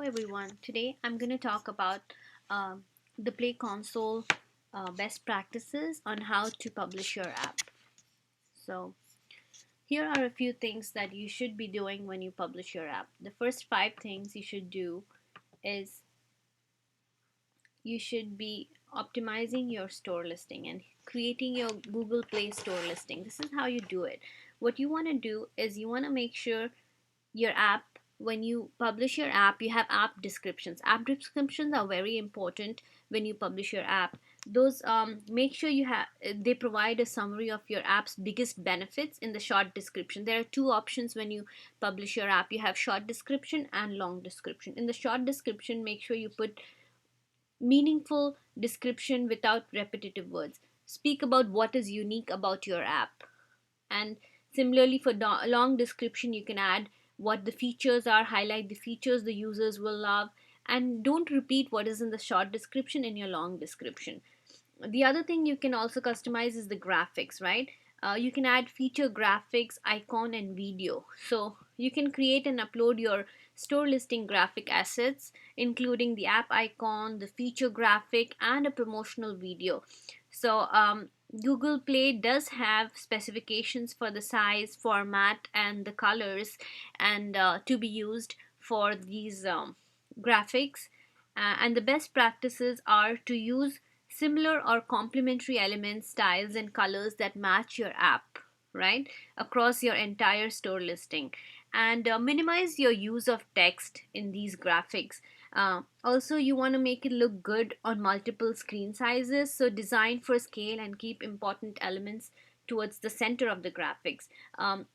everyone. Today I'm going to talk about um, the Play Console best practices on how to publish your app. So, here are a few things that you should be doing when you publish your app. The first five things you should do is you should be optimizing your store listing and creating your Google Play store listing. This is how you do it. What you want to do is you want to make sure your app, when you publish your app, you have app descriptions are very important when you publish your app. Those make sure you have they provide a summary of your app's biggest benefits in the short description. There are two options when you publish your app. You have short description and long description. In the short description, make sure you put meaningful description without repetitive words. Speak about what is unique about your app. And similarly, for long description, you can add what the features are, highlight the features the users will love, and don't repeat what is in the short description in your long description. The other thing you can also customize is the graphics, right? You can add feature graphics, icon, and video. So you can create and upload your store listing graphic assets, including the app icon, the feature graphic, and a promotional video. So Google Play does have specifications for the size, format, and the colors, and to be used for these graphics. And the best practices are to use similar or complementary elements, styles, and colors that match your app, right, across your entire store listing. And minimize your use of text in these graphics. Also, you want to make it look good on multiple screen sizes, so design for scale and keep important elements towards the center of the graphics.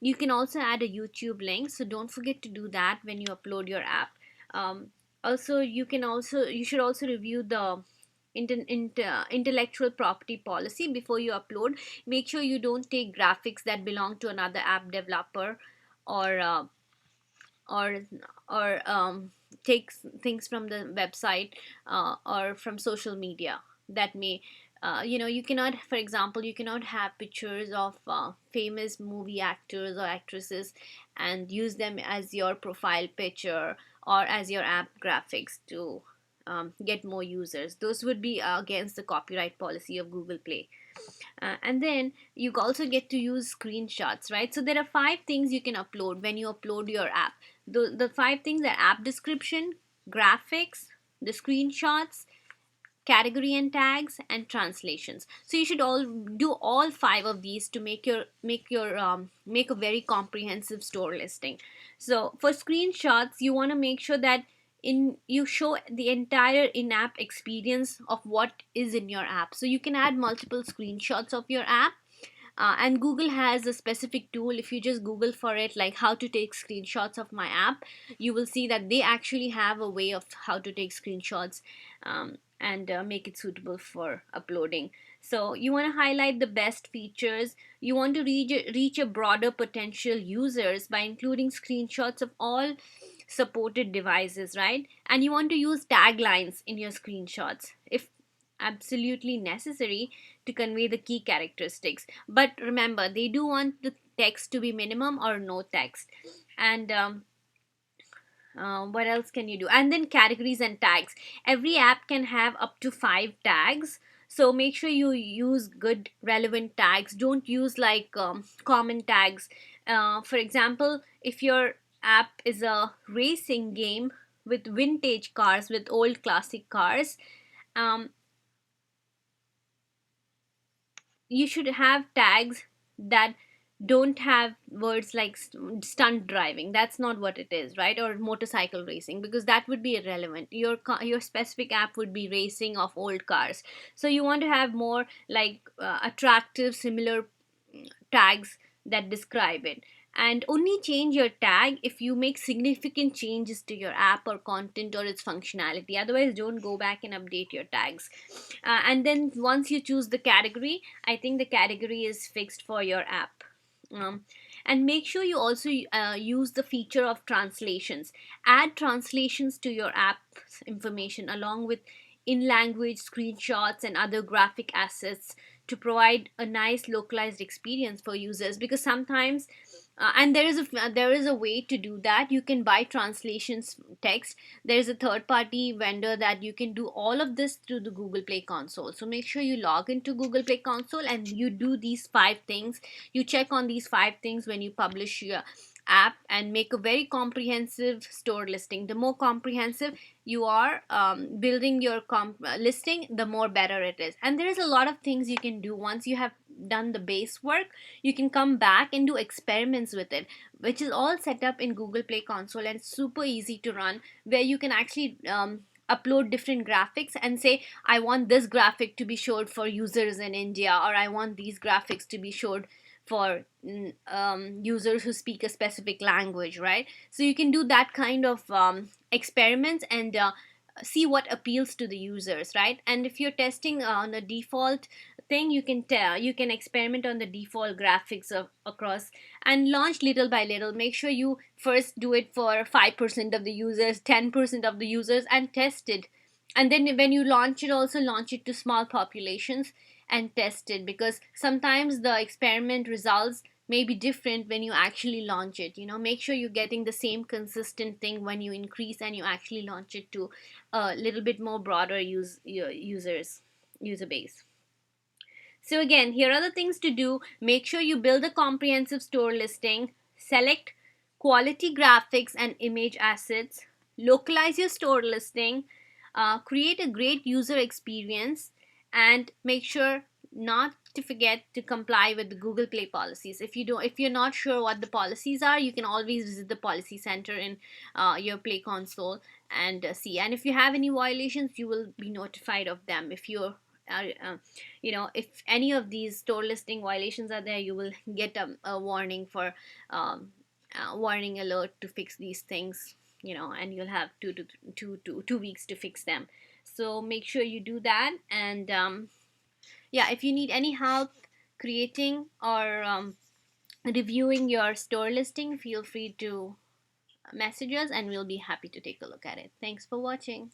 You can also add a YouTube link, so don't forget to do that when you upload your app. Um, Also, you should also review the intellectual property policy before you upload. Make sure you don't take graphics that belong to another app developer, or or take things from the website or from social media that may you cannot, for example, you cannot have pictures of famous movie actors or actresses and use them as your profile picture or as your app graphics to get more users. Those would be against the copyright policy of Google Play. And then you also get to use screenshots, right? So there are five things you can upload when you upload your app. The five things are app description, graphics, the screenshots, category and tags, and translations. So you should all do all five of these to make a very comprehensive store listing. So for screenshots, you want to make sure that you show the entire in-app experience of what is in your app. So you can add multiple screenshots of your app, and Google has a specific tool. If you just Google for it, like how to take screenshots of my app, you will see that they actually have a way of how to take screenshots and make it suitable for uploading. So you want to highlight the best features. You want to reach a broader potential users by including screenshots of all supported devices, right? And you want to use taglines in your screenshots if absolutely necessary to convey the key characteristics. But remember, they do want the text to be minimum or no text. And what else can you do? And then categories and tags. Every app can have up to 5 tags. So make sure you use good relevant tags. Don't use like common tags. For example, if your app is a racing game with vintage cars, with old classic cars, um, you should have tags that don't have words like stunt driving. That's not what it is, right? Or motorcycle racing, because that would be irrelevant. Your specific app would be racing of old cars. So you want to have more like attractive similar tags that describe it. And only change your tag if you make significant changes to your app or content or its functionality. Otherwise, don't go back and update your tags. And then once you choose the category, I think the category is fixed for your app. And make sure you also use the feature of translations. Add translations to your app's information along with in language screenshots and other graphic assets to provide a nice localized experience for users, because sometimes and there is a way to do that. You can buy translations text. There is a third party vendor that you can do all of this through the Google Play Console. So make sure you log into Google Play Console and you do these 5 things. You check on these 5 things when you publish your app, and make a very comprehensive store listing. The more comprehensive you are building your listing, the more better it is. And there is a lot of things you can do. Once you have done the base work, you can come back and do experiments with it, which is all set up in Google Play Console and super easy to run, where you can actually upload different graphics and say, I want this graphic to be showed for users in India, or I want these graphics to be showed for users who speak a specific language, right? So you can do that kind of experiments and see what appeals to the users, right? And if you're testing on a default thing, you can experiment on the default graphics across, and launch little by little. Make sure you first do it for 5% of the users, 10% of the users, and test it. And then when you launch it, also launch it to small populations and test it, because sometimes the experiment results may be different when you actually launch it. Make sure you're getting the same consistent thing when you increase and you actually launch it to a little bit more broader user base. So again, here are the things to do. Make sure you build a comprehensive store listing, select quality graphics and image assets, localize your store listing, create a great user experience, and make sure not to forget to comply with the Google Play policies. If you're not sure what the policies are, you can always visit the policy center in your Play console and see. And if you have any violations, you will be notified of them. If any of these store listing violations are there, you will get a warning for warning alert to fix these things. And you'll have 2 weeks to fix them. So make sure you do that. And yeah, if you need any help creating or reviewing your store listing, feel free to message us and we'll be happy to take a look at it. Thanks for watching.